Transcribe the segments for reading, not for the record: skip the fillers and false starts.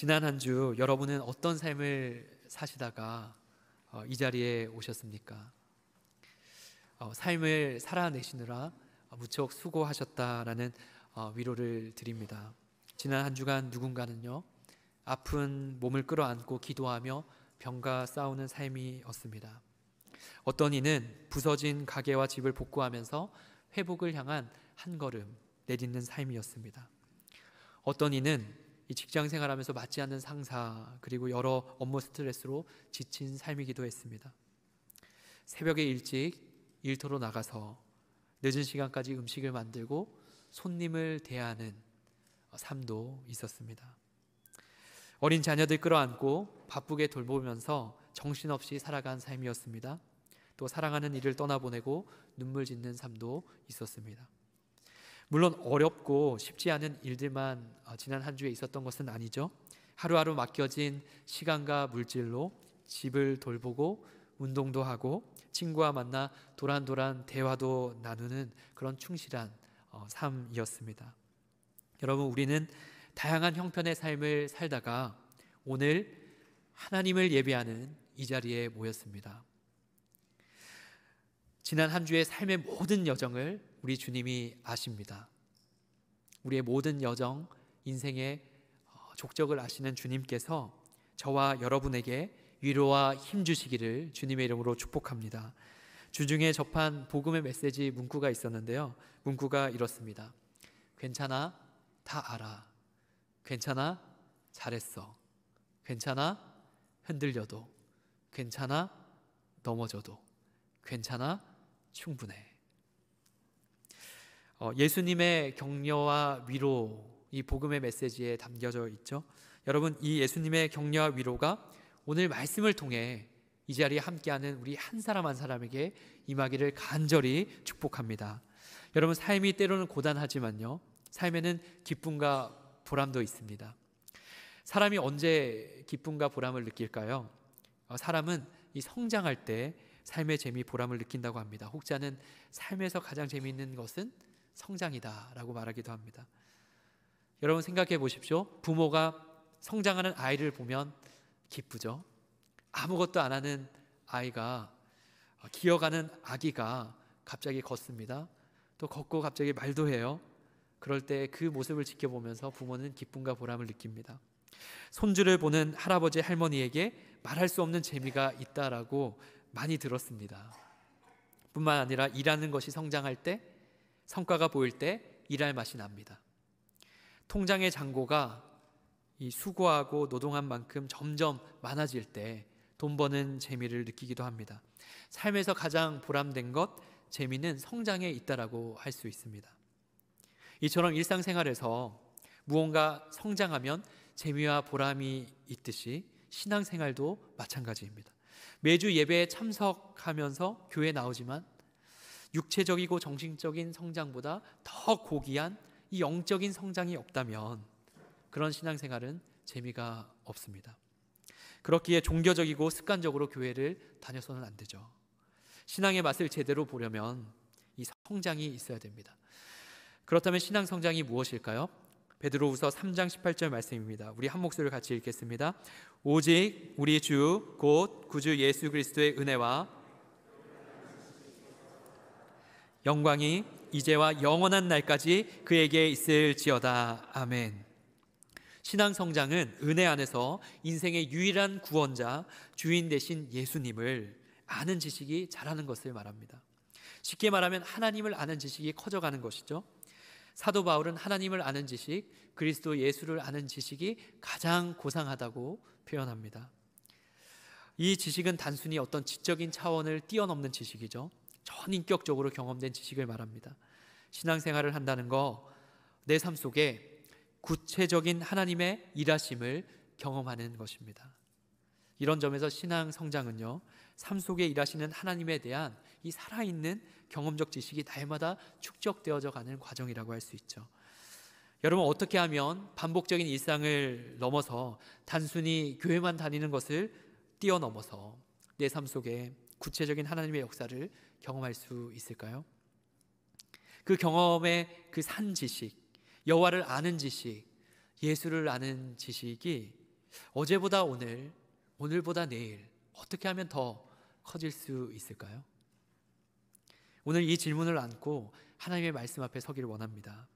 지난 한 주 여러분은 어떤 삶을 사시다가 이 자리에 오셨습니까? 삶을 살아내시느라 무척 수고하셨다라는 위로를 드립니다. 지난 한 주간 누군가는요, 아픈 몸을 끌어안고 기도하며 병과 싸우는 삶이었습니다. 어떤 이는 부서진 가게와 집을 복구하면서 회복을 향한 한 걸음 내딛는 삶이었습니다. 어떤 이는 이 직장 생활하면서 맞지 않는 상사 그리고 여러 업무 스트레스로 지친 삶이기도 했습니다. 새벽에 일찍 일터로 나가서 늦은 시간까지 음식을 만들고 손님을 대하는 삶도 있었습니다. 어린 자녀들 끌어안고 바쁘게 돌보면서 정신없이 살아간 삶이었습니다. 또 사랑하는 이를 떠나보내고 눈물 짓는 삶도 있었습니다. 물론 어렵고 쉽지 않은 일들만 지난 한 주에 있었던 것은 아니죠. 하루하루 맡겨진 시간과 물질로 집을 돌보고 운동도 하고 친구와 만나 도란도란 대화도 나누는 그런 충실한 삶이었습니다. 여러분, 우리는 다양한 형편의 삶을 살다가 오늘 하나님을 예배하는 이 자리에 모였습니다. 지난 한 주의 삶의 모든 여정을 우리 주님이 아십니다. 우리의 모든 여정, 인생의 족적을 아시는 주님께서 저와 여러분에게 위로와 힘 주시기를 주님의 이름으로 축복합니다. 주중에 접한 복음의 메시지 문구가 있었는데요. 문구가 이렇습니다. 괜찮아, 다 알아. 괜찮아, 잘했어. 괜찮아, 흔들려도. 괜찮아, 넘어져도. 괜찮아, 충분해. 예수님의 격려와 위로, 이 복음의 메시지에 담겨져 있죠. 여러분, 이 예수님의 격려와 위로가 오늘 말씀을 통해 이 자리에 함께하는 우리 한 사람 한 사람에게 임하기를 간절히 축복합니다. 여러분, 삶이 때로는 고단하지만요, 삶에는 기쁨과 보람도 있습니다. 사람이 언제 기쁨과 보람을 느낄까요? 사람은 이 성장할 때 삶의 재미, 보람을 느낀다고 합니다. 혹자는 삶에서 가장 재미있는 것은 성장이다 라고 말하기도 합니다. 여러분, 생각해 보십시오. 부모가 성장하는 아이를 보면 기쁘죠. 아무것도 안 하는 아이가, 기어가는 아기가 갑자기 걷습니다. 또 걷고 갑자기 말도 해요. 그럴 때 그 모습을 지켜보면서 부모는 기쁨과 보람을 느낍니다. 손주를 보는 할아버지 할머니에게 말할 수 없는 재미가 있다라고 많이 들었습니다. 뿐만 아니라 일하는 것이 성장할 때, 성과가 보일 때 일할 맛이 납니다. 통장의 잔고가 이 수고하고 노동한 만큼 점점 많아질 때 돈 버는 재미를 느끼기도 합니다. 삶에서 가장 보람된 것, 재미는 성장에 있다라고 할 수 있습니다. 이처럼 일상생활에서 무언가 성장하면 재미와 보람이 있듯이 신앙생활도 마찬가지입니다. 매주 예배에 참석하면서 교회에 나오지만 육체적이고 정신적인 성장보다 더 고귀한 이 영적인 성장이 없다면 그런 신앙생활은 재미가 없습니다. 그렇기에 종교적이고 습관적으로 교회를 다녀서는 안 되죠. 신앙의 맛을 제대로 보려면 이 성장이 있어야 됩니다. 그렇다면 신앙 성장이 무엇일까요? 베드로후서 3장 18절 말씀입니다. 우리 한 목소리를 같이 읽겠습니다. 오직 우리 주 곧 구주 예수 그리스도의 은혜와 영광이 이제와 영원한 날까지 그에게 있을지어다. 아멘. 신앙 성장은 은혜 안에서 인생의 유일한 구원자, 주인 되신 예수님을 아는 지식이 자라는 것을 말합니다. 쉽게 말하면 하나님을 아는 지식이 커져가는 것이죠. 사도 바울은 하나님을 아는 지식, 그리스도 예수를 아는 지식이 가장 고상하다고 표현합니다. 이 지식은 단순히 어떤 지적인 차원을 뛰어넘는 지식이죠. 전인격적으로 경험된 지식을 말합니다. 신앙생활을 한다는 거, 내 삶 속에 구체적인 하나님의 일하심을 경험하는 것입니다. 이런 점에서 신앙 성장은요, 삶 속에 일하시는 하나님에 대한 이 살아있는 경험적 지식이 날마다 축적되어져 가는 과정이라고 할 수 있죠. 여러분, 어떻게 하면 반복적인 일상을 넘어서 단순히 교회만 다니는 것을 뛰어넘어서 내 삶 속에 구체적인 하나님의 역사를 경험할 수 있을까요? 그 경험의 그 산 지식, 여호와를 아는 지식, 예수를 아는 지식이 어제보다 오늘, 오늘보다 내일 어떻게 하면 더 커질 수 있을까요? 오늘 이 질문을 안고 하나님의 말씀 앞에 서기를 원합니다.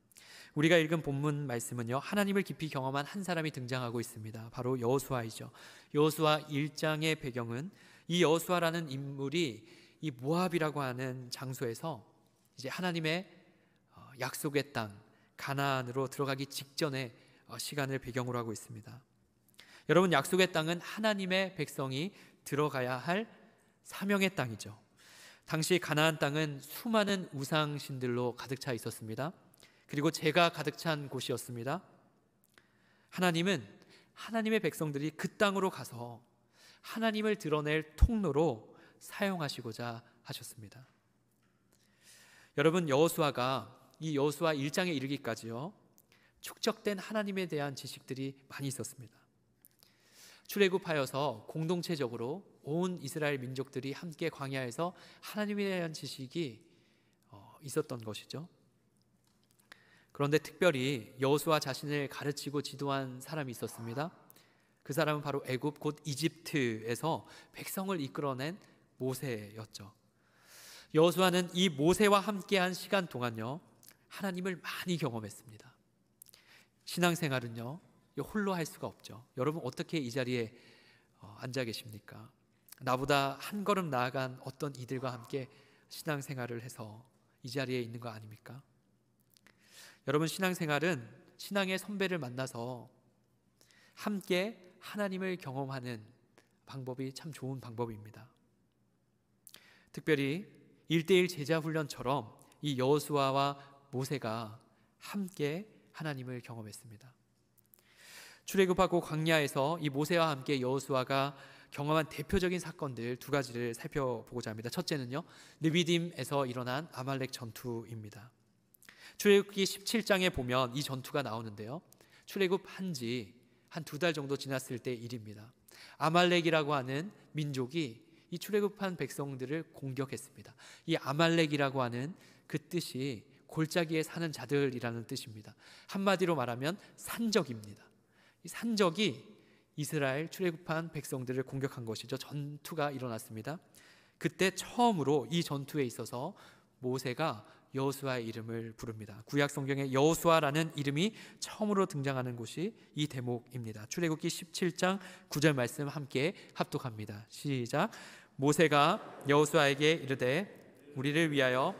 우리가 읽은 본문 말씀은요, 하나님을 깊이 경험한 한 사람이 등장하고 있습니다. 바로 여호수아이죠. 여호수아 1장의 배경은 이 여호수아라는 인물이 이 모압이라고 하는 장소에서 이제 하나님의 약속의 땅 가나안으로 들어가기 직전의 시간을 배경으로 하고 있습니다. 여러분, 약속의 땅은 하나님의 백성이 들어가야 할 사명의 땅이죠. 당시 가나안 땅은 수많은 우상신들로 가득 차 있었습니다. 그리고 죄가 가득 찬 곳이었습니다. 하나님은 하나님의 백성들이 그 땅으로 가서 하나님을 드러낼 통로로 사용하시고자 하셨습니다. 여러분, 여호수아가 이 여호수아 1장에 이르기까지요, 축적된 하나님에 대한 지식들이 많이 있었습니다. 출애굽하여서 공동체적으로 온 이스라엘 민족들이 함께 광야에서 하나님에 대한 지식이 있었던 것이죠. 그런데 특별히 여호수아 자신을 가르치고 지도한 사람이 있었습니다. 그 사람은 바로 애굽 곧 이집트에서 백성을 이끌어낸 모세였죠. 여호수아는 이 모세와 함께한 시간 동안요, 하나님을 많이 경험했습니다. 신앙생활은요, 홀로 할 수가 없죠. 여러분, 어떻게 이 자리에 앉아 계십니까? 나보다 한 걸음 나아간 어떤 이들과 함께 신앙생활을 해서 이 자리에 있는 거 아닙니까? 여러분, 신앙생활은 신앙의 선배를 만나서 함께 하나님을 경험하는 방법이 참 좋은 방법입니다. 특별히 1:1 제자훈련처럼 이 여호수아와 모세가 함께 하나님을 경험했습니다. 출애굽하고 광야에서 이 모세와 함께 여호수아가 경험한 대표적인 사건들 두 가지를 살펴보고자 합니다. 첫째는요, 느비딤에서 일어난 아말렉 전투입니다. 출애굽기 17장에 보면 이 전투가 나오는데요, 출애굽한 지 한 2달 정도 지났을 때 일입니다. 아말렉이라고 하는 민족이 이 출애굽한 백성들을 공격했습니다. 이 아말렉이라고 하는 그 뜻이 골짜기에 사는 자들이라는 뜻입니다. 한마디로 말하면 산적입니다. 이 산적이 이스라엘 출애굽한 백성들을 공격한 것이죠. 전투가 일어났습니다. 그때 처음으로 이 전투에 있어서 모세가 여호수아의 이름을 부릅니다. 구약 성경에 여호수아라는 이름이 처음으로 등장하는 곳이 이 대목입니다. 출애굽기 17장 9절 말씀 함께 합독합니다. 시작. 모세가 여호수아에게 이르되 우리를 위하여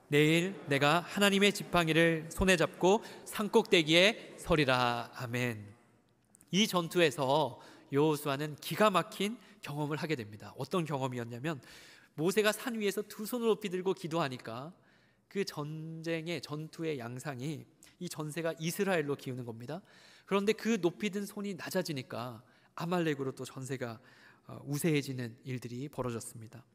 내일 내가 하나님의 지팡이를 손에 잡고 산꼭대기에 서리라. 아멘. 이 전투에서 여호수아는 기가 막힌 경험을 하게 됩니다. 어떤 경험이었냐면, 모세가 산 위에서 두 손을 높이 들고 기도하니까 그 전투의 양상이 이 전세가 이스라엘로 기우는 겁니다. 그런데 그 높이 든 손이 낮아지니까 아말렉으로 또 전세가 우세해지는 일들이 벌어졌습니다.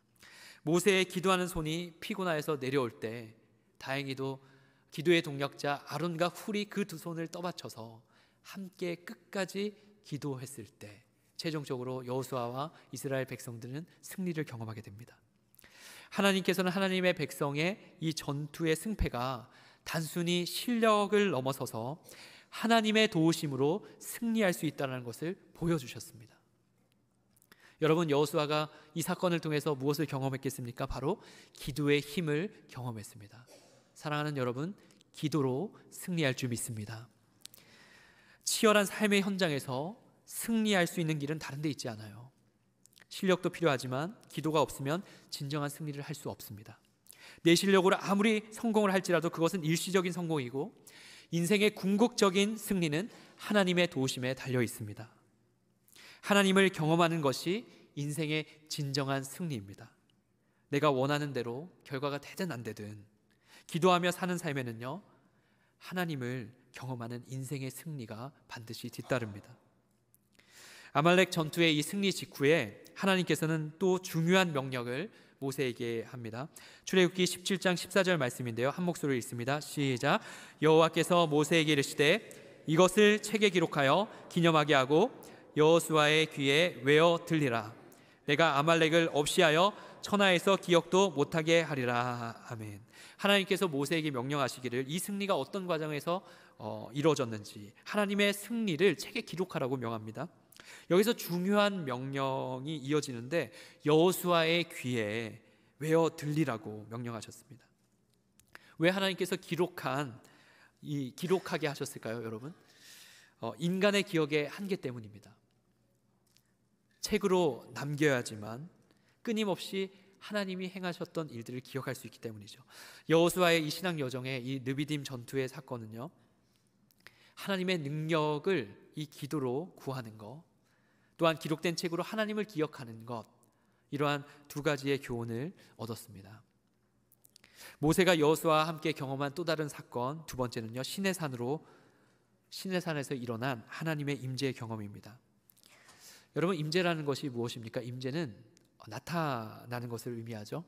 모세의 기도하는 손이 피곤하여서 내려올 때 다행히도 기도의 동력자 아론과 훌이 그 두 손을 떠받쳐서 함께 끝까지 기도했을 때 최종적으로 여호수아와 이스라엘 백성들은 승리를 경험하게 됩니다. 하나님께서는 하나님의 백성의 이 전투의 승패가 단순히 실력을 넘어서서 하나님의 도우심으로 승리할 수 있다는 것을 보여주셨습니다. 여러분, 여호수아가 이 사건을 통해서 무엇을 경험했겠습니까? 바로 기도의 힘을 경험했습니다. 사랑하는 여러분, 기도로 승리할 줄 믿습니다. 치열한 삶의 현장에서 승리할 수 있는 길은 다른 데 있지 않아요. 실력도 필요하지만 기도가 없으면 진정한 승리를 할 수 없습니다. 내 실력으로 아무리 성공을 할지라도 그것은 일시적인 성공이고, 인생의 궁극적인 승리는 하나님의 도우심에 달려 있습니다. 하나님을 경험하는 것이 인생의 진정한 승리입니다. 내가 원하는 대로 결과가 되든 안 되든 기도하며 사는 삶에는요, 하나님을 경험하는 인생의 승리가 반드시 뒤따릅니다. 아말렉 전투의 이 승리 직후에 하나님께서는 또 중요한 명령을 모세에게 합니다. 출애굽기 17장 14절 말씀인데요, 한 목소리로 읽습니다. 시작. 여호와께서 모세에게 이르시되 이것을 책에 기록하여 기념하게 하고 여호수아의 귀에 외어 들리라. 내가 아말렉을 없이하여 천하에서 기억도 못하게 하리라. 아멘. 하나님께서 모세에게 명령하시기를 이 승리가 어떤 과정에서 이루어졌는지 하나님의 승리를 책에 기록하라고 명합니다. 여기서 중요한 명령이 이어지는데 여호수아의 귀에 외어 들리라고 명령하셨습니다. 왜 하나님께서 기록하게 하셨을까요, 여러분? 인간의 기억의 한계 때문입니다. 책으로 남겨야지만 끊임없이 하나님이 행하셨던 일들을 기억할 수 있기 때문이죠. 여호수아의 이 신앙 여정의 이 느비딤 전투의 사건은요, 하나님의 능력을 이 기도로 구하는 것, 또한 기록된 책으로 하나님을 기억하는 것, 이러한 두 가지의 교훈을 얻었습니다. 모세가 여호수아와 함께 경험한 또 다른 사건, 두 번째는요, 시내산에서 일어난 하나님의 임재의 경험입니다. 여러분, 임재라는 것이 무엇입니까? 임재는 나타나는 것을 의미하죠.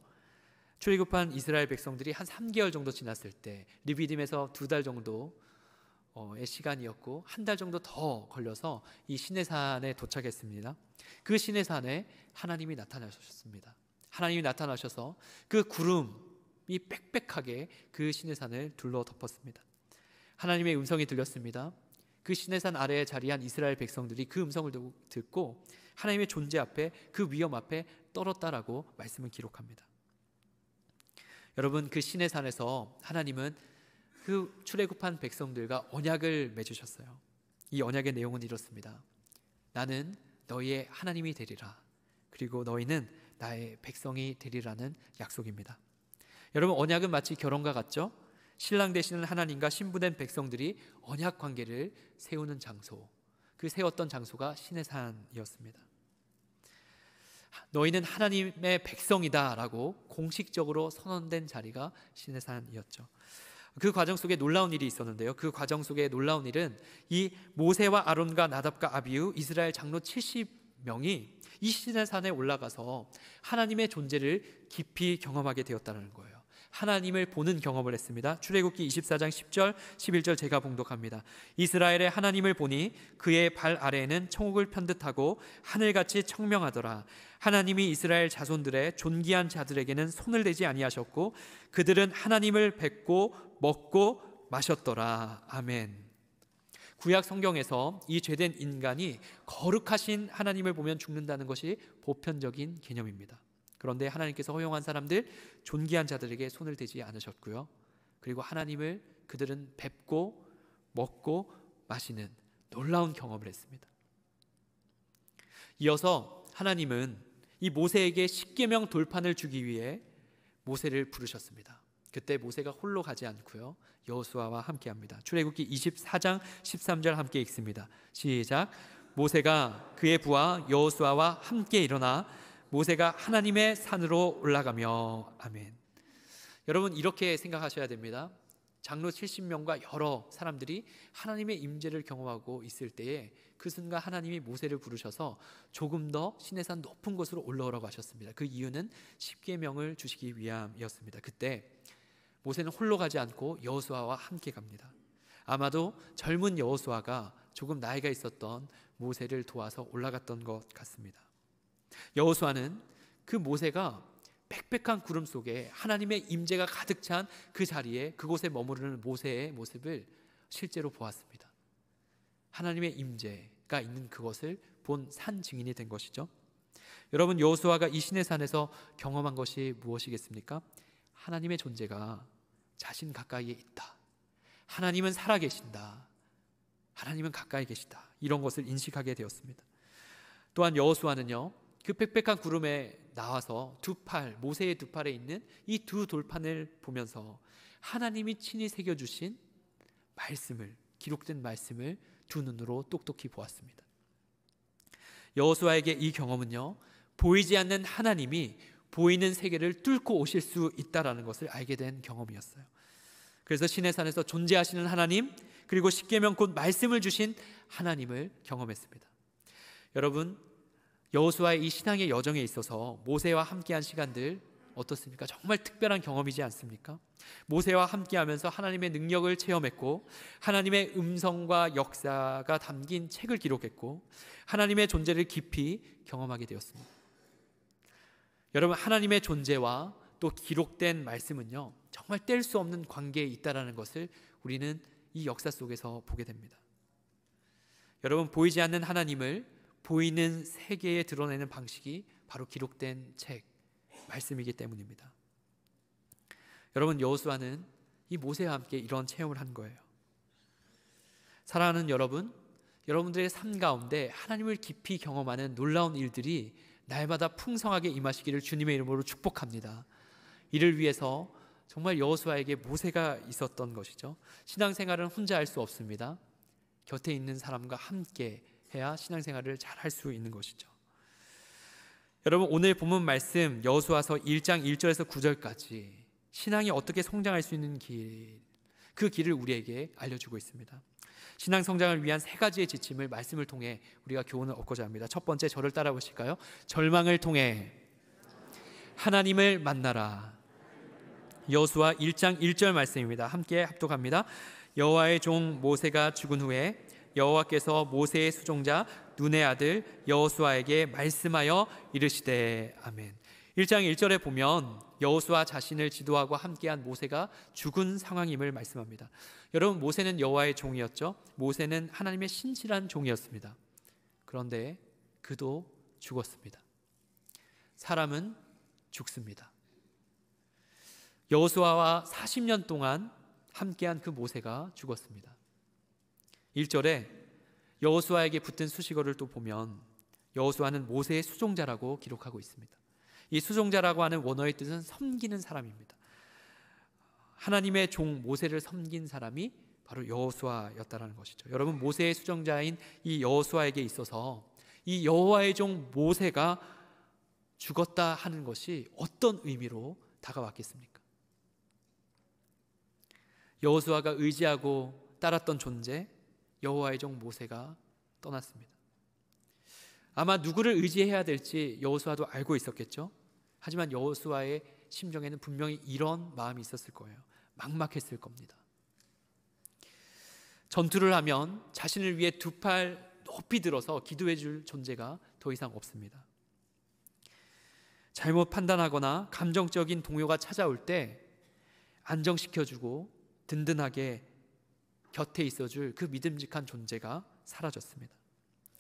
출애굽한 이스라엘 백성들이 한 3개월 정도 지났을 때 르비딤에서 2달 정도의 시간이었고 한 달 정도 더 걸려서 이 시내산에 도착했습니다. 그 시내산에 하나님이 나타나셨습니다. 하나님이 나타나셔서 그 구름이 빽빽하게 그 시내산을 둘러 덮었습니다. 하나님의 음성이 들렸습니다. 그 시내산 아래에 자리한 이스라엘 백성들이 그 음성을 듣고 하나님의 존재 앞에, 그 위엄 앞에 떨었다라고 말씀을 기록합니다. 여러분, 그 시내산에서 하나님은 그 출애굽한 백성들과 언약을 맺으셨어요. 이 언약의 내용은 이렇습니다. 나는 너희의 하나님이 되리라. 그리고 너희는 나의 백성이 되리라는 약속입니다. 여러분, 언약은 마치 결혼과 같죠? 신랑 되시는 하나님과 신부된 백성들이 언약 관계를 세우는 장소, 그 세웠던 장소가 시내산이었습니다. 너희는 하나님의 백성이다 라고 공식적으로 선언된 자리가 시내산이었죠. 그 과정 속에 놀라운 일이 있었는데요. 그 과정 속에 놀라운 일은 이 모세와 아론과 나답과 아비후 이스라엘 장로 70명이 이 시내산에 올라가서 하나님의 존재를 깊이 경험하게 되었다는 거예요. 하나님을 보는 경험을 했습니다. 출애굽기 24장 10절 11절 제가 봉독합니다. 이스라엘의 하나님을 보니 그의 발 아래에는 천국을 편듯하고 하늘같이 청명하더라. 하나님이 이스라엘 자손들의 존귀한 자들에게는 손을 대지 아니하셨고 그들은 하나님을 뵙고 먹고 마셨더라. 아멘. 구약 성경에서 이 죄된 인간이 거룩하신 하나님을 보면 죽는다는 것이 보편적인 개념입니다. 그런데 하나님께서 허용한 사람들, 존귀한 자들에게 손을 대지 않으셨고요. 그리고 하나님을 그들은 뵙고 먹고 마시는 놀라운 경험을 했습니다. 이어서 하나님은 이 모세에게 십계명 돌판을 주기 위해 모세를 부르셨습니다. 그때 모세가 홀로 가지 않고요, 여호수아와 함께합니다. 출애굽기 24장 13절 함께 읽습니다. 시작. 모세가 그의 부하 여호수아와 함께 일어나 모세가 하나님의 산으로 올라가며. 아멘. 여러분, 이렇게 생각하셔야 됩니다. 장로 70명과 여러 사람들이 하나님의 임재를 경험하고 있을 때에 그 순간 하나님이 모세를 부르셔서 조금 더 시내산 높은 곳으로 올라오라고 하셨습니다. 그 이유는 십계명을 주시기 위함이었습니다. 그때 모세는 홀로 가지 않고 여호수아와 함께 갑니다. 아마도 젊은 여호수아가 조금 나이가 있었던 모세를 도와서 올라갔던 것 같습니다. 여호수아는 그 모세가 빽빽한 구름 속에 하나님의 임재가 가득 찬 그 자리에, 그곳에 머무르는 모세의 모습을 실제로 보았습니다. 하나님의 임재가 있는 그것을 본 산 증인이 된 것이죠. 여러분, 여호수아가 이 시내산에서 경험한 것이 무엇이겠습니까? 하나님의 존재가 자신 가까이에 있다. 하나님은 살아계신다. 하나님은 가까이 계시다. 이런 것을 인식하게 되었습니다. 또한 여호수아는요, 그 빽빽한 구름에 나와서 모세의 두 팔에 있는 이 두 돌판을 보면서 하나님이 친히 새겨주신 말씀을, 기록된 말씀을 두 눈으로 똑똑히 보았습니다. 여호수아에게 이 경험은요, 보이지 않는 하나님이 보이는 세계를 뚫고 오실 수 있다라는 것을 알게 된 경험이었어요. 그래서 시내산에서 존재하시는 하나님, 그리고 십계명 곧 말씀을 주신 하나님을 경험했습니다. 여러분, 여호수아의 이 신앙의 여정에 있어서 모세와 함께한 시간들 어떻습니까? 정말 특별한 경험이지 않습니까? 모세와 함께하면서 하나님의 능력을 체험했고, 하나님의 음성과 역사가 담긴 책을 기록했고, 하나님의 존재를 깊이 경험하게 되었습니다. 여러분, 하나님의 존재와 또 기록된 말씀은요, 정말 뗄 수 없는 관계에 있다는 것을 우리는 이 역사 속에서 보게 됩니다. 여러분, 보이지 않는 하나님을 보이는 세계에 드러내는 방식이 바로 기록된 책, 말씀이기 때문입니다. 여러분, 여호수아는 이 모세와 함께 이런 체험을 한 거예요. 사랑하는 여러분, 여러분들의 삶 가운데 하나님을 깊이 경험하는 놀라운 일들이 날마다 풍성하게 임하시기를 주님의 이름으로 축복합니다. 이를 위해서 정말 여호수아에게 모세가 있었던 것이죠. 신앙생활은 혼자 할 수 없습니다. 곁에 있는 사람과 함께 해야 신앙생활을 잘 할 수 있는 것이죠. 여러분, 오늘 본문 말씀 여호수아서 1장 1절에서 9절까지 신앙이 어떻게 성장할 수 있는 길, 그 길을 우리에게 알려주고 있습니다. 신앙 성장을 위한 세 가지의 지침을 말씀을 통해 우리가 교훈을 얻고자 합니다. 첫 번째, 저를 따라 보실까요? 절망을 통해 하나님을 만나라. 여호수아 1장 1절 말씀입니다. 함께 합독합니다. 여호와의 종 모세가 죽은 후에 여호와께서 모세의 수종자 눈의 아들 여호수아에게 말씀하여 이르시되. 아멘. 1장 1절에 보면 여호수아 자신을 지도하고 함께한 모세가 죽은 상황임을 말씀합니다. 여러분, 모세는 여호와의 종이었죠. 모세는 하나님의 신실한 종이었습니다. 그런데 그도 죽었습니다. 사람은 죽습니다. 여호수아와 40년 동안 함께한 그 모세가 죽었습니다. 1절에 여호수아에게 붙은 수식어를 또 보면 여호수아는 모세의 수종자라고 기록하고 있습니다. 이 수종자라고 하는 원어의 뜻은 섬기는 사람입니다. 하나님의 종 모세를 섬긴 사람이 바로 여호수아였다는 것이죠. 여러분, 모세의 수종자인 이 여호수아에게 있어서 이 여호와의 종 모세가 죽었다 하는 것이 어떤 의미로 다가왔겠습니까? 여호수아가 의지하고 따랐던 존재, 여호와의 종 모세가 떠났습니다. 아마 누구를 의지해야 될지 여호수아도 알고 있었겠죠. 하지만 여호수아의 심정에는 분명히 이런 마음이 있었을 거예요. 막막했을 겁니다. 전투를 하면 자신을 위해 두 팔 높이 들어서 기도해 줄 존재가 더 이상 없습니다. 잘못 판단하거나 감정적인 동요가 찾아올 때 안정시켜주고 든든하게 곁에 있어줄 그 믿음직한 존재가 사라졌습니다.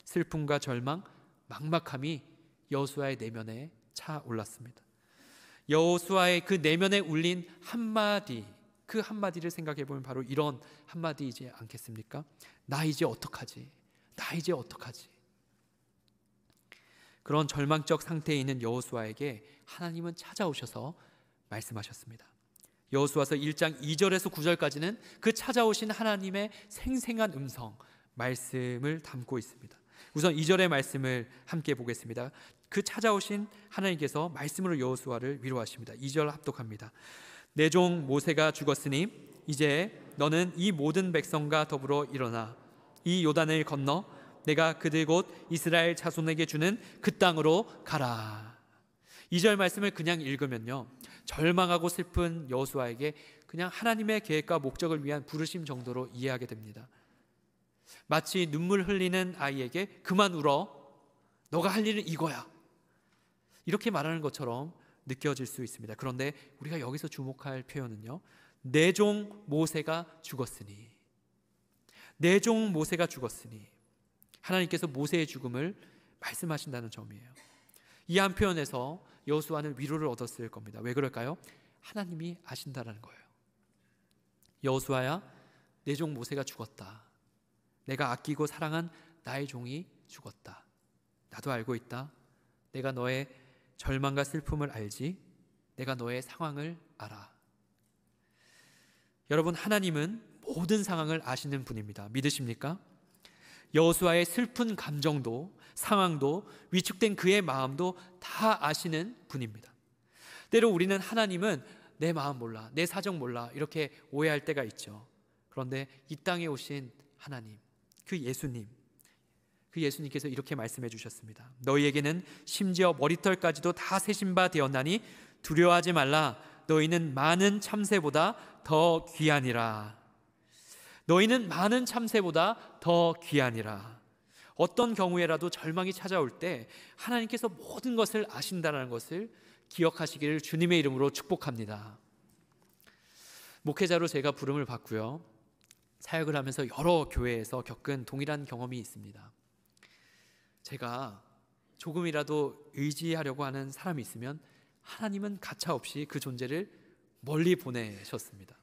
슬픔과 절망, 막막함이 여호수아의 내면에 차올랐습니다. 여호수아의 그 내면에 울린 한마디, 그 한마디를 생각해 보면 바로 이런 한마디이지 않겠습니까? 나 이제 어떡하지? 나 이제 어떡하지? 그런 절망적 상태에 있는 여호수아에게 하나님은 찾아오셔서 말씀하셨습니다. 여호수아서 1장 2절에서 9절까지는 그 찾아오신 하나님의 생생한 음성, 말씀을 담고 있습니다. 우선 2절의 말씀을 함께 보겠습니다. 그 찾아오신 하나님께서 말씀으로 여호수아를 위로하십니다. 2절 합독합니다. 내 종 모세가 죽었으니 이제 너는 이 모든 백성과 더불어 일어나 이 요단을 건너 내가 그들 곧 이스라엘 자손에게 주는 그 땅으로 가라. 2절 말씀을 그냥 읽으면요, 절망하고 슬픈 여호수아에게 그냥 하나님의 계획과 목적을 위한 부르심 정도로 이해하게 됩니다. 마치 눈물 흘리는 아이에게 그만 울어, 너가 할 일은 이거야, 이렇게 말하는 것처럼 느껴질 수 있습니다. 그런데 우리가 여기서 주목할 표현은요, 내 종 모세가 죽었으니, 내 종 모세가 죽었으니, 하나님께서 모세의 죽음을 말씀하신다는 점이에요. 이 한 표현에서 여호수아는 위로를 얻었을 겁니다. 왜 그럴까요? 하나님이 아신다라는 거예요. 여호수아야, 내 종 모세가 죽었다. 내가 아끼고 사랑한 나의 종이 죽었다. 나도 알고 있다. 내가 너의 절망과 슬픔을 알지. 내가 너의 상황을 알아. 여러분, 하나님은 모든 상황을 아시는 분입니다. 믿으십니까? 여호수아의 슬픈 감정도, 상황도, 위축된 그의 마음도 다 아시는 분입니다. 때로 우리는 하나님은 내 마음 몰라, 내 사정 몰라, 이렇게 오해할 때가 있죠. 그런데 이 땅에 오신 하나님, 그 예수님께서 이렇게 말씀해 주셨습니다. 너희에게는 심지어 머리털까지도 다 세신 바 되었나니 두려워하지 말라. 너희는 많은 참새보다 더 귀하니라. 너희는 많은 참새보다 더 귀하니라. 어떤 경우에라도 절망이 찾아올 때 하나님께서 모든 것을 아신다는 것을 기억하시기를 주님의 이름으로 축복합니다. 목회자로 제가 부름을 받고요, 사역을 하면서 여러 교회에서 겪은 동일한 경험이 있습니다. 제가 조금이라도 의지하려고 하는 사람이 있으면 하나님은 가차없이 그 존재를 멀리 보내셨습니다.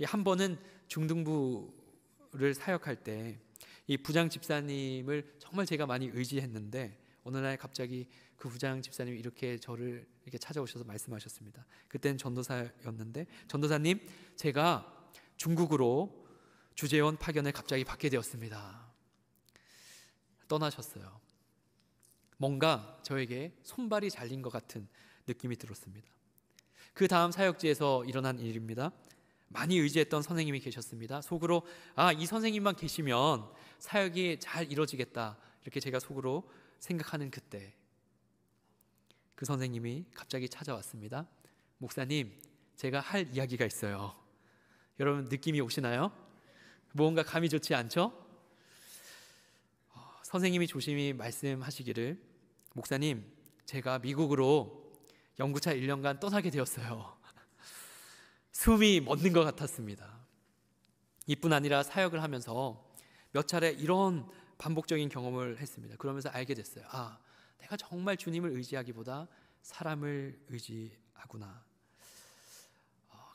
한 번은 중등부를 사역할 때 이 부장 집사님을 정말 제가 많이 의지했는데 어느 날 갑자기 그 부장 집사님이 이렇게 저를 이렇게 찾아오셔서 말씀하셨습니다. 그때는 전도사였는데, 전도사님, 제가 중국으로 주재원 파견을 갑자기 받게 되었습니다. 떠나셨어요. 뭔가 저에게 손발이 잘린 것 같은 느낌이 들었습니다. 그 다음 사역지에서 일어난 일입니다. 많이 의지했던 선생님이 계셨습니다. 속으로 이 선생님만 계시면 사역이 잘 이루어지겠다, 이렇게 제가 속으로 생각하는 그때 그 선생님이 갑자기 찾아왔습니다. 목사님, 제가 할 이야기가 있어요. 여러분 느낌이 오시나요? 뭔가 감이 좋지 않죠? 선생님이 조심히 말씀하시기를, 목사님, 제가 미국으로 연구차 1년간 떠나게 되었어요. 숨이 멎는 것 같았습니다. 이뿐 아니라 사역을 하면서 몇 차례 이런 반복적인 경험을 했습니다. 그러면서 알게 됐어요. 내가 정말 주님을 의지하기보다 사람을 의지하구나.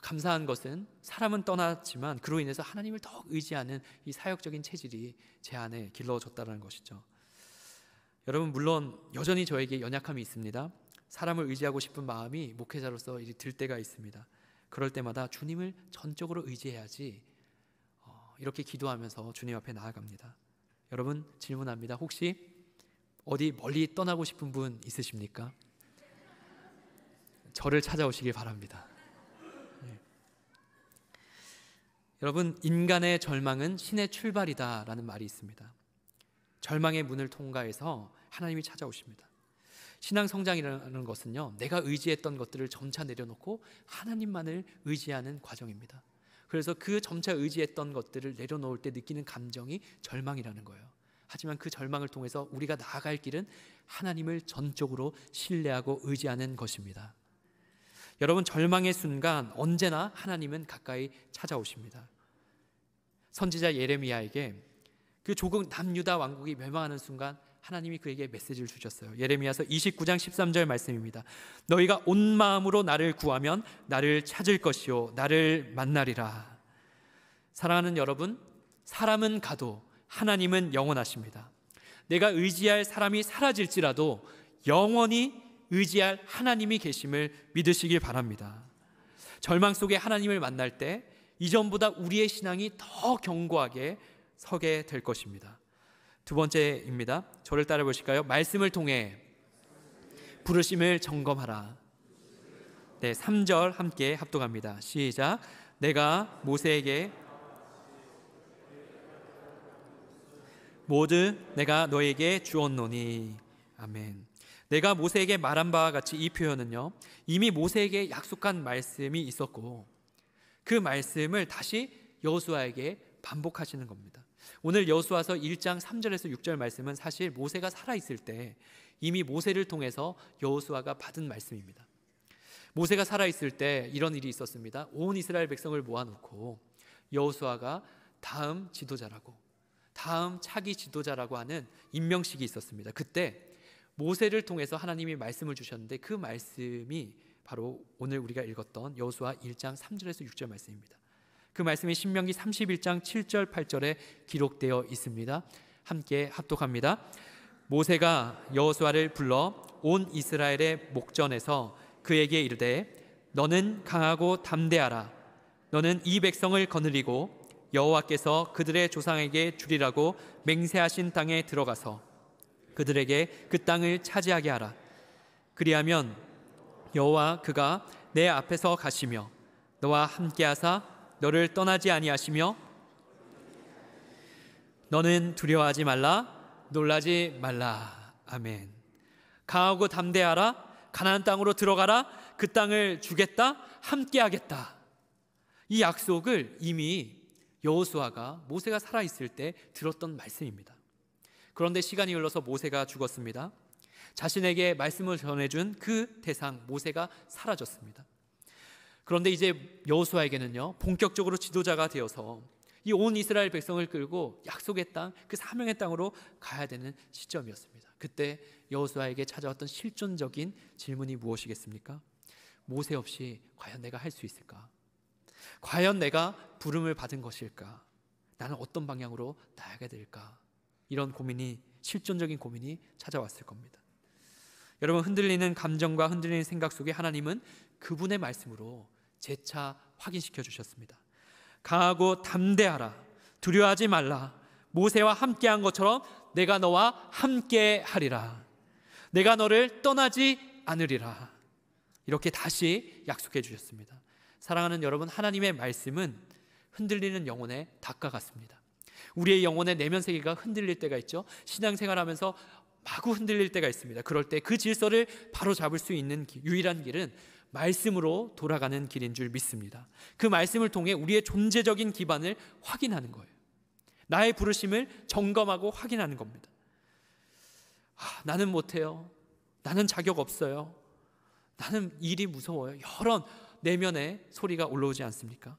감사한 것은 사람은 떠났지만 그로 인해서 하나님을 더욱 의지하는 이 사역적인 체질이 제 안에 길러졌다는 것이죠. 여러분, 물론 여전히 저에게 연약함이 있습니다. 사람을 의지하고 싶은 마음이 목회자로서 들 때가 있습니다. 그럴 때마다 주님을 전적으로 의지해야지, 이렇게 기도하면서 주님 앞에 나아갑니다. 여러분, 질문합니다. 혹시 어디 멀리 떠나고 싶은 분 있으십니까? 저를 찾아오시길 바랍니다. 여러분, 인간의 절망은 신의 출발이다라는 말이 있습니다. 절망의 문을 통과해서 하나님이 찾아오십니다. 신앙 성장이라는 것은요, 내가 의지했던 것들을 점차 내려놓고 하나님만을 의지하는 과정입니다. 그래서 그 점차 의지했던 것들을 내려놓을 때 느끼는 감정이 절망이라는 거예요. 하지만 그 절망을 통해서 우리가 나아갈 길은 하나님을 전적으로 신뢰하고 의지하는 것입니다. 여러분, 절망의 순간 언제나 하나님은 가까이 찾아오십니다. 선지자 예레미야에게 그 조국 남유다 왕국이 멸망하는 순간 하나님이 그에게 메시지를 주셨어요. 예레미야서 29장 13절 말씀입니다. 너희가 온 마음으로 나를 구하면 나를 찾을 것이요 나를 만나리라. 사랑하는 여러분, 사람은 가도 하나님은 영원하십니다. 내가 의지할 사람이 사라질지라도 영원히 의지할 하나님이 계심을 믿으시길 바랍니다. 절망 속에 하나님을 만날 때 이전보다 우리의 신앙이 더 견고하게 서게 될 것입니다. 두 번째입니다. 저를 따라 보실까요? 말씀을 통해 부르심을 점검하라. 3절 함께 합독합니다. 시작. 내가 모세에게 모두 내가 너에게 주었노니. 아멘. 내가 모세에게 말한 바와 같이 이 표현은요, 이미 모세에게 약속한 말씀이 있었고 그 말씀을 다시 여호수아에게 반복하시는 겁니다. 오늘 여호수아서 1장 3절에서 6절 말씀은 사실 모세가 살아있을 때 이미 모세를 통해서 여호수아가 받은 말씀입니다. 모세가 살아있을 때 이런 일이 있었습니다. 온 이스라엘 백성을 모아놓고 여호수아가 다음 지도자라고, 다음 차기 지도자라고 하는 임명식이 있었습니다. 그때 모세를 통해서 하나님이 말씀을 주셨는데 그 말씀이 바로 오늘 우리가 읽었던 여호수아 1장 3절에서 6절 말씀입니다. 그 말씀이 신명기 31장 7절 8절에 기록되어 있습니다. 함께 합독합니다. 모세가 여호수아를 불러 온 이스라엘의 목전에서 그에게 이르되 너는 강하고 담대하라. 너는 이 백성을 거느리고 여호와께서 그들의 조상에게 주리라고 맹세하신 땅에 들어가서 그들에게 그 땅을 차지하게 하라. 그리하면 여호와 그가 내 앞에서 가시며 너와 함께하사 너를 떠나지 아니하시며 너는 두려워하지 말라, 놀라지 말라. 아멘. 강하고 담대하라. 가나안 땅으로 들어가라. 그 땅을 주겠다. 함께하겠다. 이 약속을 이미 여호수아가 모세가 살아있을 때 들었던 말씀입니다. 그런데 시간이 흘러서 모세가 죽었습니다. 자신에게 말씀을 전해준 그 대상 모세가 사라졌습니다. 그런데 이제 여호수아에게는요, 본격적으로 지도자가 되어서 이 온 이스라엘 백성을 끌고 약속의 땅, 그 사명의 땅으로 가야 되는 시점이었습니다. 그때 여호수아에게 찾아왔던 실존적인 질문이 무엇이겠습니까? 모세 없이 과연 내가 할 수 있을까? 과연 내가 부름을 받은 것일까? 나는 어떤 방향으로 나아가야 될까? 이런 고민이, 실존적인 고민이 찾아왔을 겁니다. 여러분, 흔들리는 감정과 흔들리는 생각 속에 하나님은 그분의 말씀으로 재차 확인시켜 주셨습니다. 강하고 담대하라, 두려워하지 말라. 모세와 함께한 것처럼 내가 너와 함께하리라. 내가 너를 떠나지 않으리라. 이렇게 다시 약속해 주셨습니다. 사랑하는 여러분, 하나님의 말씀은 흔들리는 영혼의 닭과 같습니다. 우리의 영혼의 내면 세계가 흔들릴 때가 있죠. 신앙생활하면서 마구 흔들릴 때가 있습니다. 그럴 때 그 질서를 바로 잡을 수 있는 유일한 길은 말씀으로 돌아가는 길인 줄 믿습니다. 그 말씀을 통해 우리의 존재적인 기반을 확인하는 거예요. 나의 부르심을 점검하고 확인하는 겁니다. 나는 못해요. 나는 자격 없어요. 나는 일이 무서워요. 여러 내면의 소리가 올라오지 않습니까?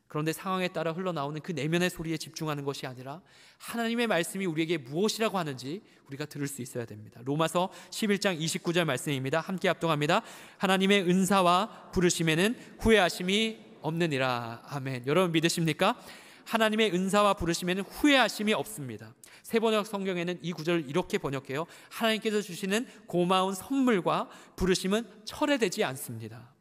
그런데 상황에 따라 흘러나오는 그 내면의 소리에 집중하는 것이 아니라 하나님의 말씀이 우리에게 무엇이라고 하는지 우리가 들을 수 있어야 됩니다. 로마서 11장 29절 말씀입니다. 함께 합동합니다. 하나님의 은사와 부르심에는 후회하심이 없느니라. 아멘. 여러분 믿으십니까? 하나님의 은사와 부르심에는 후회하심이 없습니다. 세번역 성경에는 이 구절을 이렇게 번역해요. 하나님께서 주시는 고마운 선물과 부르심은 철회되지 않습니다.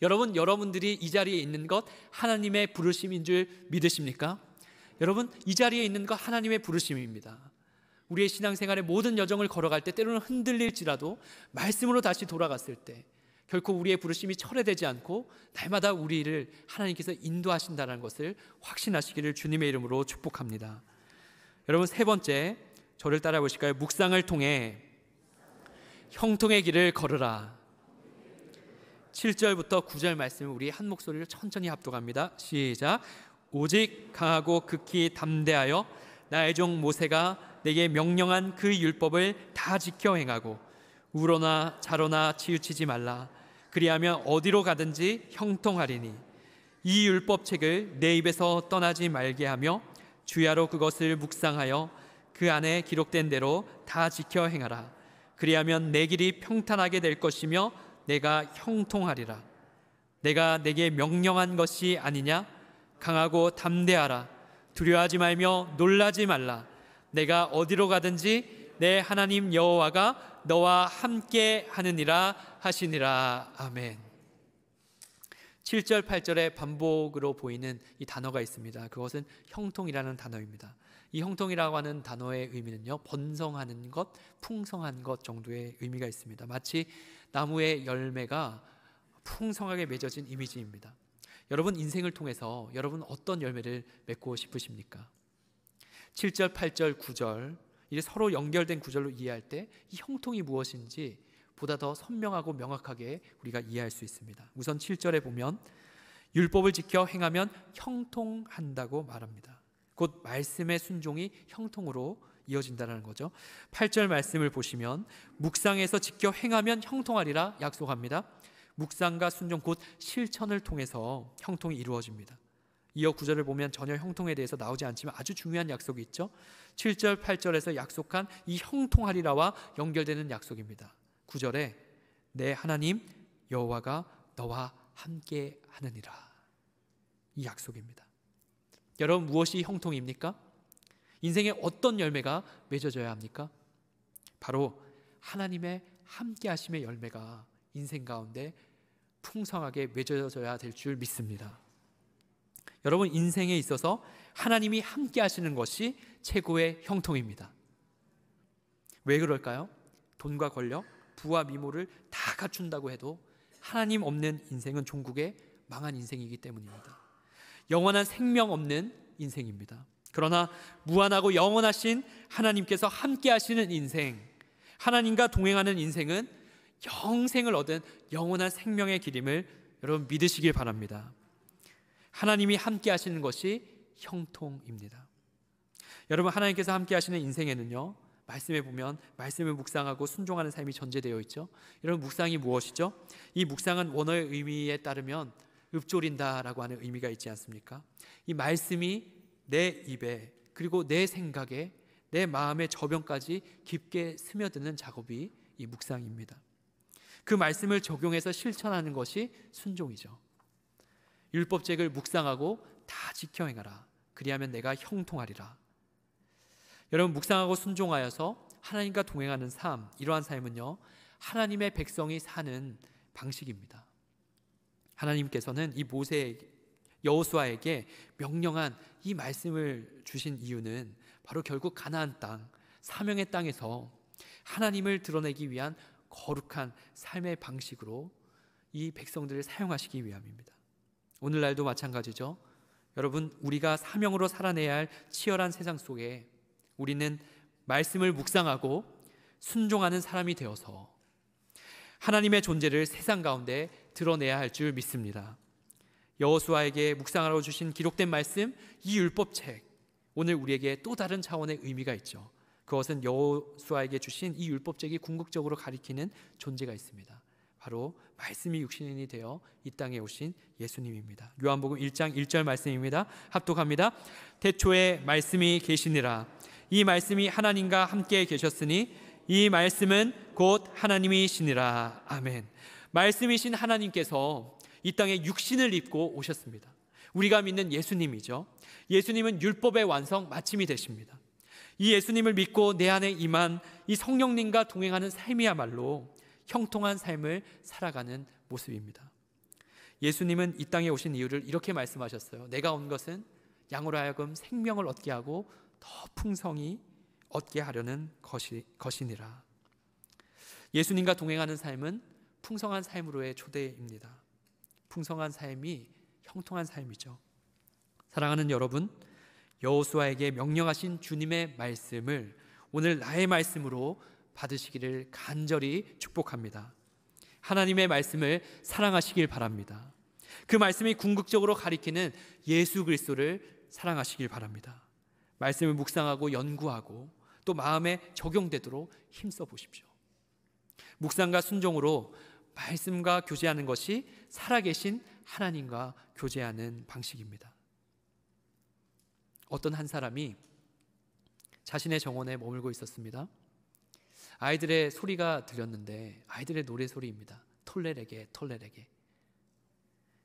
여러분, 여러분들이 이 자리에 있는 것 하나님의 부르심인 줄 믿으십니까? 여러분, 이 자리에 있는 것 하나님의 부르심입니다. 우리의 신앙생활의 모든 여정을 걸어갈 때 때로는 흔들릴지라도 말씀으로 다시 돌아갔을 때 결코 우리의 부르심이 철회되지 않고 날마다 우리를 하나님께서 인도하신다는 것을 확신하시기를 주님의 이름으로 축복합니다. 여러분, 세 번째, 저를 따라 보실까요? 묵상을 통해 형통의 길을 걸으라. 7절부터 9절 말씀을 우리 한 목소리로 천천히 합독합니다. 시작. 오직 강하고 극히 담대하여 나의 종 모세가 내게 명령한 그 율법을 다 지켜 행하고 우로나 자로나 치우치지 말라. 그리하면 어디로 가든지 형통하리니 이 율법책을 내 입에서 떠나지 말게 하며 주야로 그것을 묵상하여 그 안에 기록된 대로 다 지켜 행하라. 그리하면 내 길이 평탄하게 될 것이며 내가 형통하리라. 내가 내게 명령한 것이 아니냐? 강하고 담대하라. 두려워하지 말며 놀라지 말라. 내가 어디로 가든지 내 하나님 여호와가 너와 함께 하느니라 하시니라. 아멘. 7절 8절에 반복으로 보이는 이 단어가 있습니다. 그것은 형통이라는 단어입니다. 이 형통이라고 하는 단어의 의미는요, 번성하는 것, 풍성한 것 정도의 의미가 있습니다. 마치 나무의 열매가 풍성하게 맺어진 이미지입니다. 여러분, 인생을 통해서 여러분 어떤 열매를 맺고 싶으십니까? 7절, 8절, 9절 이게 서로 연결된 구절로 이해할 때 이 형통이 무엇인지 보다 더 선명하고 명확하게 우리가 이해할 수 있습니다. 우선 7절에 보면 율법을 지켜 행하면 형통한다고 말합니다. 곧 말씀의 순종이 형통으로 이어진다는 거죠. 8절 말씀을 보시면 묵상해서 지켜 행하면 형통하리라 약속합니다. 묵상과 순종 곧 실천을 통해서 형통이 이루어집니다. 이어 9절을 보면 전혀 형통에 대해서 나오지 않지만 아주 중요한 약속이 있죠. 7절 8절에서 약속한 이 형통하리라와 연결되는 약속입니다. 9절에 내 하나님 여호와가 너와 함께 하느니라. 이 약속입니다. 여러분, 무엇이 형통입니까? 인생에 어떤 열매가 맺어져야 합니까? 바로 하나님의 함께 하심의 열매가 인생 가운데 풍성하게 맺어져야 될 줄 믿습니다. 여러분, 인생에 있어서 하나님이 함께 하시는 것이 최고의 형통입니다. 왜 그럴까요? 돈과 권력, 부와 미모를 다 갖춘다고 해도 하나님 없는 인생은 종국의 망한 인생이기 때문입니다. 영원한 생명 없는 인생입니다. 그러나 무한하고 영원하신 하나님께서 함께 하시는 인생, 하나님과 동행하는 인생은 영생을 얻은 영원한 생명의 길임을 여러분 믿으시길 바랍니다. 하나님이 함께 하시는 것이 형통입니다. 여러분, 하나님께서 함께 하시는 인생에는요, 말씀에 보면 말씀을 묵상하고 순종하는 삶이 전제되어 있죠. 여러분, 묵상이 무엇이죠? 이 묵상은 원어의 의미에 따르면 읊조린다라고 하는 의미가 있지 않습니까? 이 말씀이 내 입에, 그리고 내 생각에, 내 마음의 저변까지 깊게 스며드는 작업이 이 묵상입니다. 그 말씀을 적용해서 실천하는 것이 순종이죠. 율법책을 묵상하고 다 지켜 행하라. 그리하면 내가 형통하리라. 여러분, 묵상하고 순종하여서 하나님과 동행하는 삶, 이러한 삶은요, 하나님의 백성이 사는 방식입니다. 하나님께서는 이 여호수아에게 명령한 이 말씀을 주신 이유는 바로 결국 가나안 땅, 사명의 땅에서 하나님을 드러내기 위한 거룩한 삶의 방식으로 이 백성들을 사용하시기 위함입니다. 오늘날도 마찬가지죠. 여러분, 우리가 사명으로 살아내야 할 치열한 세상 속에 우리는 말씀을 묵상하고 순종하는 사람이 되어서 하나님의 존재를 세상 가운데 드러내야 할 줄 믿습니다. 여호수아에게 묵상하러 주신 기록된 말씀, 이 율법책, 오늘 우리에게 또 다른 차원의 의미가 있죠. 그것은 여호수아에게 주신 이 율법책이 궁극적으로 가리키는 존재가 있습니다. 바로 말씀이 육신이 되어 이 땅에 오신 예수님입니다. 요한복음 1장 1절 말씀입니다. 합독합니다. 태초에 말씀이 계시니라. 이 말씀이 하나님과 함께 계셨으니 이 말씀은 곧 하나님이시니라. 아멘. 말씀이신 하나님께서 이 땅에 육신을 입고 오셨습니다. 우리가 믿는 예수님이죠. 예수님은 율법의 완성 마침이 되십니다. 이 예수님을 믿고 내 안에 임한 이 성령님과 동행하는 삶이야말로 형통한 삶을 살아가는 모습입니다. 예수님은 이 땅에 오신 이유를 이렇게 말씀하셨어요. 내가 온 것은 양으로 하여금 생명을 얻게 하고 더 풍성히 얻게 하려는 것이니라. 예수님과 동행하는 삶은 풍성한 삶으로의 초대입니다. 풍성한 삶이 형통한 삶이죠. 사랑하는 여러분, 여호수아에게 명령하신 주님의 말씀을 오늘 나의 말씀으로 받으시기를 간절히 축복합니다. 하나님의 말씀을 사랑하시길 바랍니다. 그 말씀이 궁극적으로 가리키는 예수 그리스도를 사랑하시길 바랍니다. 말씀을 묵상하고 연구하고 또 마음에 적용되도록 힘써 보십시오. 묵상과 순종으로 말씀과 교제하는 것이 살아계신 하나님과 교제하는 방식입니다. 어떤 한 사람이 자신의 정원에 머물고 있었습니다. 아이들의 소리가 들렸는데 아이들의 노래 소리입니다. 톨레레게 톨레레게,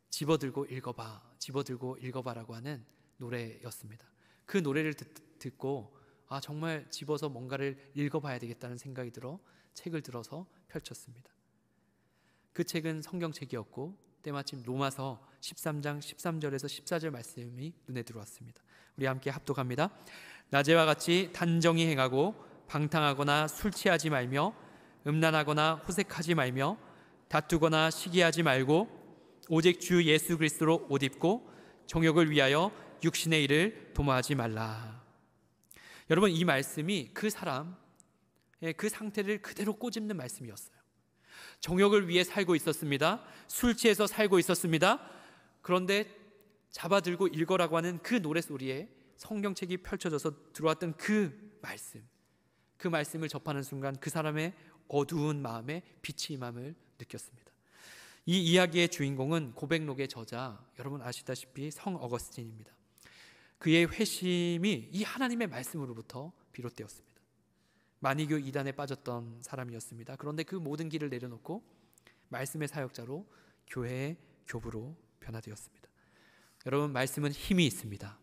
집어들고 읽어봐, 집어들고 읽어봐라고 하는 노래였습니다. 그 노래를 듣고 정말 집어서 뭔가를 읽어봐야 되겠다는 생각이 들어 책을 들어서 펼쳤습니다. 그 책은 성경책이었고 때마침 로마서 13장 13절에서 14절 말씀이 눈에 들어왔습니다. 우리 함께 합독합니다. 낮에와 같이 단정히 행하고 방탕하거나 술 취하지 말며 음란하거나 호색하지 말며 다투거나 시기하지 말고 오직 주 예수 그리스도로 옷 입고 정욕을 위하여 육신의 일을 도모하지 말라. 여러분, 이 말씀이 그 사람의 그 상태를 그대로 꼬집는 말씀이었어요. 정욕을 위해 살고 있었습니다. 술 취해서 살고 있었습니다. 그런데 잡아들고 읽어라고 하는 그 노래소리에 성경책이 펼쳐져서 들어왔던 그 말씀을 접하는 순간 그 사람의 어두운 마음에 빛이 임함을 느꼈습니다. 이 이야기의 주인공은 고백록의 저자, 여러분 아시다시피 성 어거스틴입니다. 그의 회심이 이 하나님의 말씀으로부터 비롯되었습니다. 만이교 이단에 빠졌던 사람이었습니다. 그런데 그 모든 길을 내려놓고 말씀의 사역자로 교회의 교부로 변화되었습니다. 여러분, 말씀은 힘이 있습니다.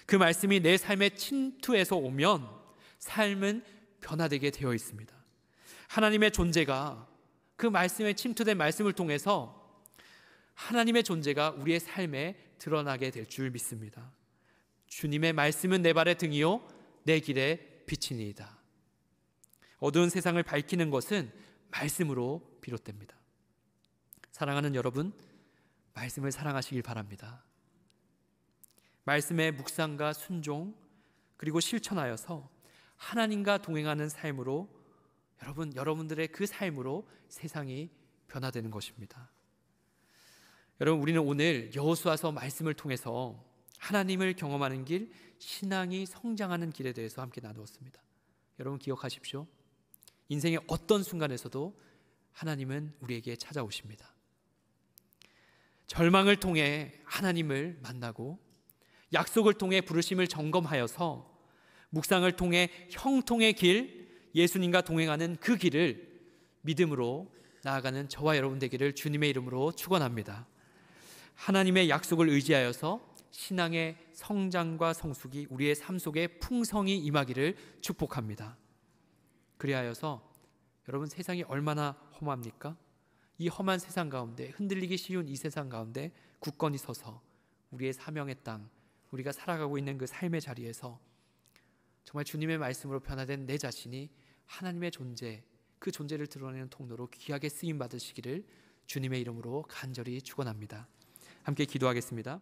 그 말씀이 내 삶에 침투해서 오면 삶은 변화되게 되어 있습니다. 하나님의 존재가 그 말씀에 침투된 말씀을 통해서 하나님의 존재가 우리의 삶에 드러나게 될 줄 믿습니다. 주님의 말씀은 내 발의 등이요 내 길의 빛이니이다. 어두운 세상을 밝히는 것은 말씀으로 비롯됩니다. 사랑하는 여러분, 말씀을 사랑하시길 바랍니다. 말씀의 묵상과 순종 그리고 실천하여서 하나님과 동행하는 삶으로 여러분들의 그 삶으로 세상이 변화되는 것입니다. 여러분, 우리는 오늘 여호수아서 말씀을 통해서 하나님을 경험하는 길, 신앙이 성장하는 길에 대해서 함께 나누었습니다. 여러분 기억하십시오. 인생의 어떤 순간에서도 하나님은 우리에게 찾아오십니다. 절망을 통해 하나님을 만나고, 약속을 통해 부르심을 점검하여서, 묵상을 통해 형통의 길, 예수님과 동행하는 그 길을 믿음으로 나아가는 저와 여러분 되기를 주님의 이름으로 축원합니다. 하나님의 약속을 의지하여서 신앙의 성장과 성숙이 우리의 삶 속에 풍성히 임하기를 축복합니다. 그리하여서 여러분, 세상이 얼마나 험합니까? 이 험한 세상 가운데, 흔들리기 쉬운 이 세상 가운데 굳건히 서서 우리의 사명의 땅, 우리가 살아가고 있는 그 삶의 자리에서 정말 주님의 말씀으로 변화된 내 자신이 하나님의 존재, 그 존재를 드러내는 통로로 귀하게 쓰임 받으시기를 주님의 이름으로 간절히 축원합니다. 함께 기도하겠습니다.